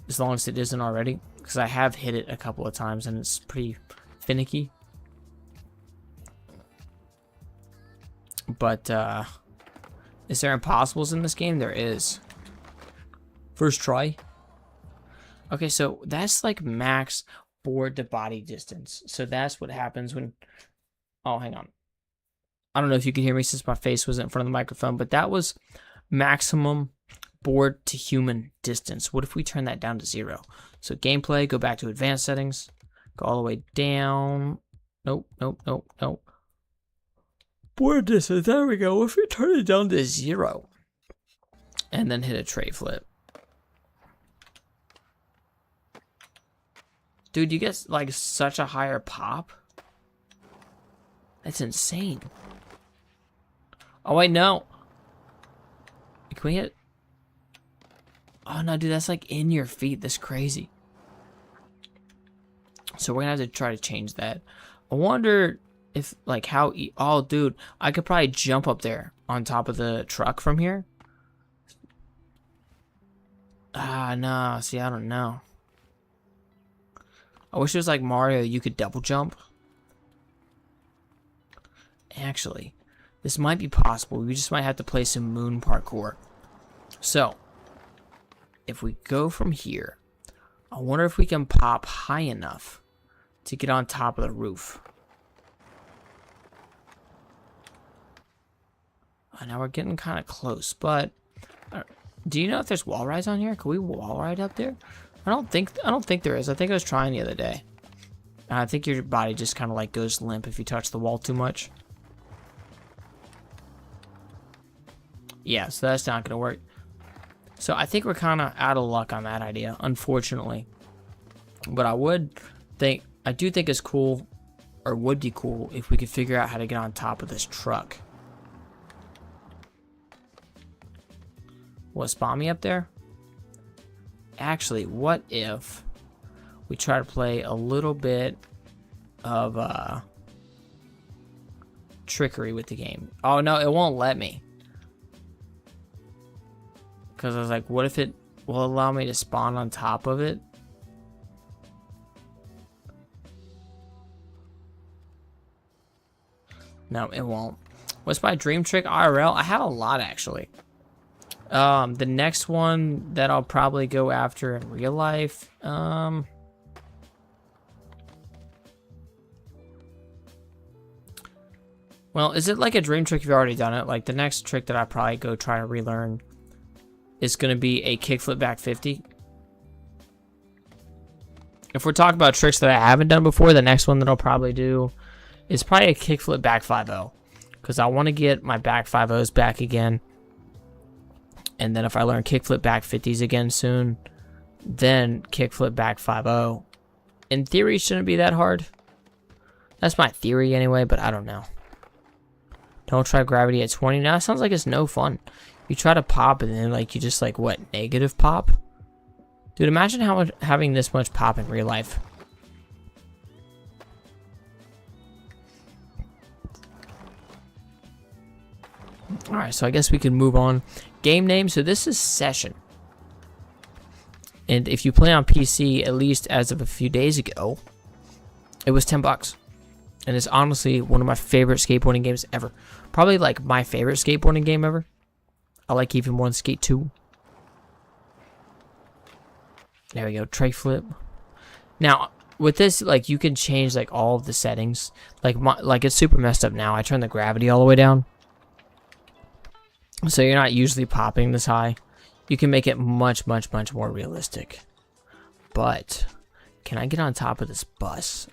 As long as it isn't already. Because I have hit it a couple of times and it's pretty finicky. But, is there impossibles in this game? There is. First try. Okay, so that's like max board to body distance. So that's what happens when... Oh, hang on. I don't know if you can hear me since my face was in front of the microphone, but that was maximum board to human distance. What if we turn that down to 0? So gameplay, go back to advanced settings, go all the way down. Nope, nope, nope, nope. Board distance, there we go. If we turn it down to 0 and then hit a tray flip. Dude, you get like such a higher pop. That's insane. Oh wait, no. Can we hit? Oh no, dude, that's like in your feet. That's crazy. So we're gonna have to try to change that. I wonder if like how. Oh, dude, I could probably jump up there on top of the truck from here. Ah, no. See, I don't know. I wish it was like Mario. You could double jump. Actually, this might be possible. We just might have to play some moon parkour. So, if we go from here, I wonder if we can pop high enough to get on top of the roof. Oh, now we're getting kind of close, but do you know if there's wall rides on here? Can we wall ride up there? I don't think there is. I think I was trying the other day. I think your body just kind of like goes limp if you touch the wall too much. Yeah, so that's not going to work. So I think we're kind of out of luck on that idea, unfortunately. But I do think it's cool, or would be cool, if we could figure out how to get on top of this truck. What, spawn me up there? Actually, what if we try to play a little bit of trickery with the game? Oh no, it won't let me. Because I was like, what if it will allow me to spawn on top of it? No, it won't. What's my dream trick IRL? I have a lot, actually. The next one that I'll probably go after in real life, well, is it like a dream trick if you've already done it? Like, the next trick that I probably go try to relearn is going to be a kickflip back 50. If we're talking about tricks that I haven't done before, the next one that I'll probably do is probably a kickflip back 5-0. Because I want to get my back 5-0s back again. And then if I learn kickflip back 50s again soon, then kickflip back 5-0. In theory, shouldn't be that hard. That's my theory anyway, but I don't know. Don't try gravity at 20. Now it sounds like it's no fun. You try to pop and then like you just like what, negative pop? Dude, imagine how much having this much pop in real life. Alright, so I guess we can move on. Game name, so this is Session. And if you play on PC, at least as of a few days ago, it was $10. And it's honestly one of my favorite skateboarding games ever. Probably like my favorite skateboarding game ever. I like even more than Skate 2. There we go, tray flip. Now, with this, like, you can change like all of the settings. Like it's super messed up now. I turn the gravity all the way down, so you're not usually popping this high. You can make it much more realistic. But can I get on top of this bus?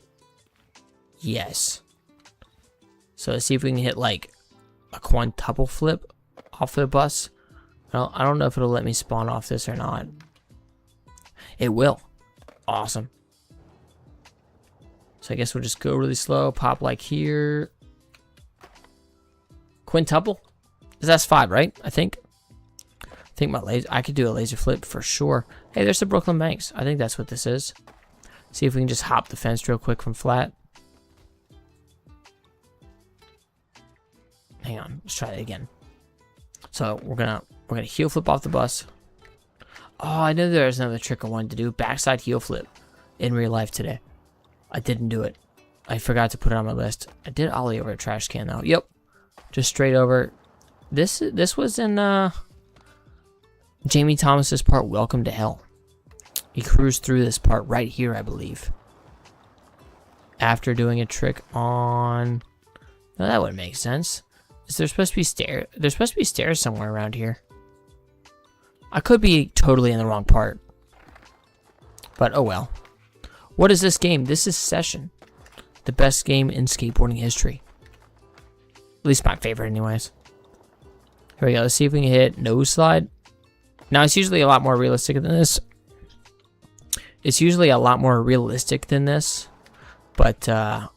Yes. So let's see if we can hit like a quintuple flip off the bus. I don't know if it'll let me spawn off this or not. It will. Awesome. So I guess we'll just go really slow. Pop like here. Quintuple? That's 5, right? I think my laser. I could do a laser flip for sure. Hey, there's the Brooklyn Banks. I think that's what this is. See if we can just hop the fence real quick from flat. Hang on, let's try it again. So we're gonna heel flip off the bus. Oh, I know there's another trick I wanted to do. Backside heel flip in real life today. I didn't do it. I forgot to put it on my list. I did ollie over a trash can though. Yep, just straight over. This was in Jamie Thomas's part, Welcome to Hell. He cruised through this part right here, I believe. After doing a trick on... No, that wouldn't make sense. Is there supposed to be stairs? There's supposed to be stairs somewhere around here. I could be totally in the wrong part. But oh well. What is this game? This is Session. The best game in skateboarding history. At least my favorite anyways. Here we go. Let's see if we can hit nose slide. Now, it's usually a lot more realistic than this. But, I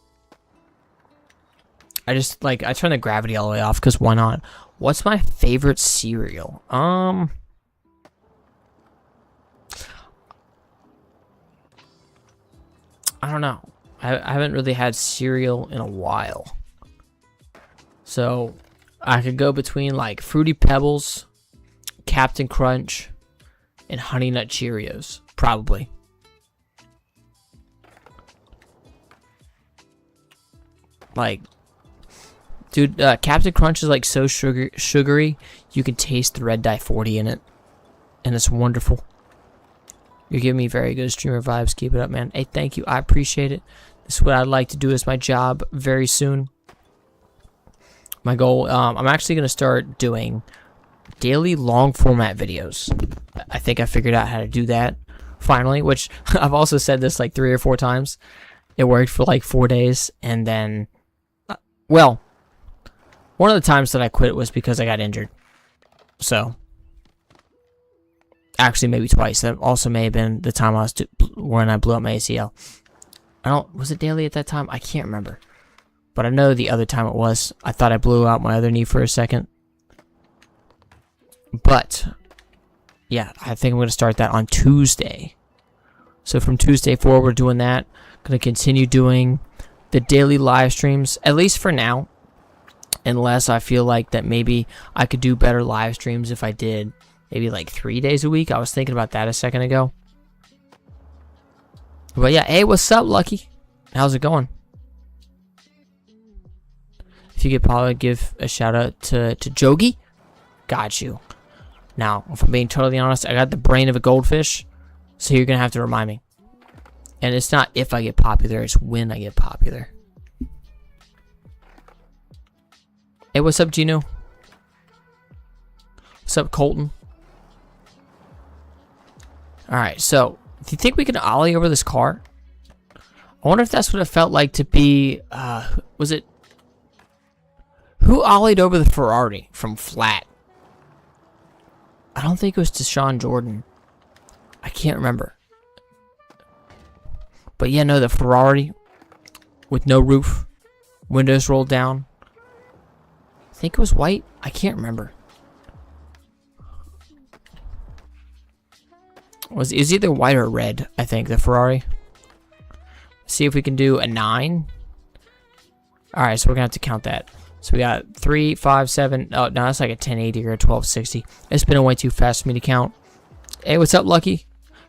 turn the gravity all the way off, because why not? What's my favorite cereal? I don't know. I haven't really had cereal in a while. So, I could go between, like, Fruity Pebbles, Captain Crunch, and Honey Nut Cheerios, probably. Like, dude, Captain Crunch is like so sugary, you can taste the red dye 40 in it, and it's wonderful. You're giving me very good streamer vibes. Keep it up, man. Hey, thank you. I appreciate it. This is what I'd like to do as my job very soon. My goal, I'm actually going to start doing daily long format videos. I think I figured out how to do that finally, which I've also said this like 3 or 4 times. It worked for like 4 days, and then, well, one of the times that I quit was because I got injured. So, actually maybe twice. That also may have been the time when I blew up my ACL. Was it daily at that time? I can't remember. But I know the other time it was. I thought I blew out my other knee for a second. But, yeah, I think I'm going to start that on Tuesday. So from Tuesday forward, we're doing that. Going to continue doing the daily live streams, at least for now. Unless I feel like that maybe I could do better live streams if I did maybe like 3 days a week. I was thinking about that a second ago. But yeah, hey, what's up, Lucky? How's it going? If you could probably give a shout out to Jogi. Got you. Now, if I'm being totally honest, I got the brain of a goldfish, so you're going to have to remind me. And it's not if I get popular, it's when I get popular. Hey, what's up, Gino? What's up, Colton? Alright, so, do you think we can ollie over this car? I wonder if that's what it felt like to be, was it... Who ollied over the Ferrari from flat? I don't think it was Deshaun Jordan. I can't remember. But yeah, no, the Ferrari with no roof, windows rolled down. I think it was white. I can't remember. It was either white or red, I think, the Ferrari. See if we can do a 9. Alright, so we're going to have to count that. So we got 3, 5, 7. Oh, no, that's like a 1080 or a 1260. It's been way too fast for me to count. Hey, what's up, Lucky?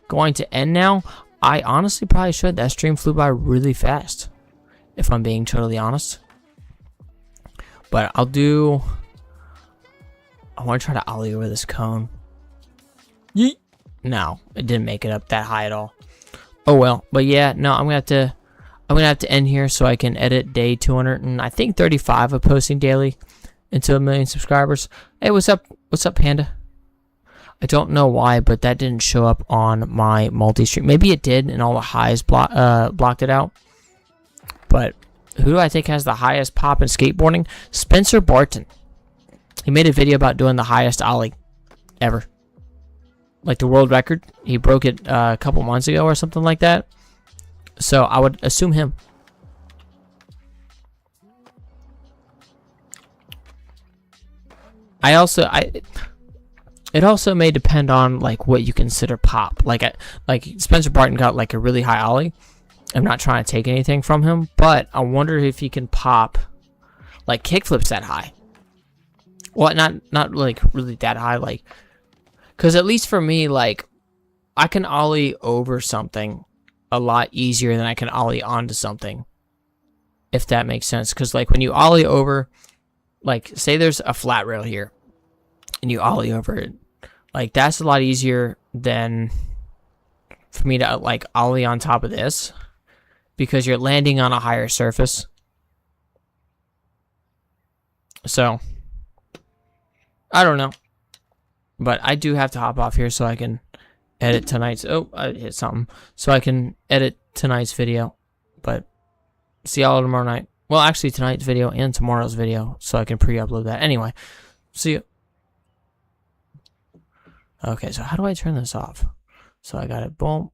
Going to end now? I honestly probably should. That stream flew by really fast, if I'm being totally honest. But I'll do... I want to try to ollie over this cone. Yeet. No, it didn't make it up that high at all. Oh well. But yeah, no, I'm gonna have to end here so I can edit day 200 and I think 35 of posting daily into 1 million subscribers. Hey, what's up? What's up, Panda? I don't know why, but that didn't show up on my multi-stream. Maybe it did, and all the highs blocked it out. But who do I think has the highest pop in skateboarding? Spencer Barton. He made a video about doing the highest ollie ever. Like the world record. He broke it a couple months ago or something like that. So I would assume him. It also may depend on like what you consider pop. Like Spencer Barton got like a really high ollie. I'm not trying to take anything from him, but I wonder if he can pop like kickflips that high. Well, not like really that high, like, because at least for me, like, I can ollie over something a lot easier than I can ollie onto something, if that makes sense. Because like when you ollie over, like say there's a flat rail here, and you ollie over it. Like, that's a lot easier than for me to, like, ollie on top of this. Because you're landing on a higher surface. So, I don't know. But I do have to hop off here so I can edit tonight's... Oh, I hit something. So I can edit tonight's video. But, see y'all tomorrow night. Well, actually, tonight's video and tomorrow's video. So I can pre-upload that. Anyway, see you. Okay, so how do I turn this off? So I got it, boom.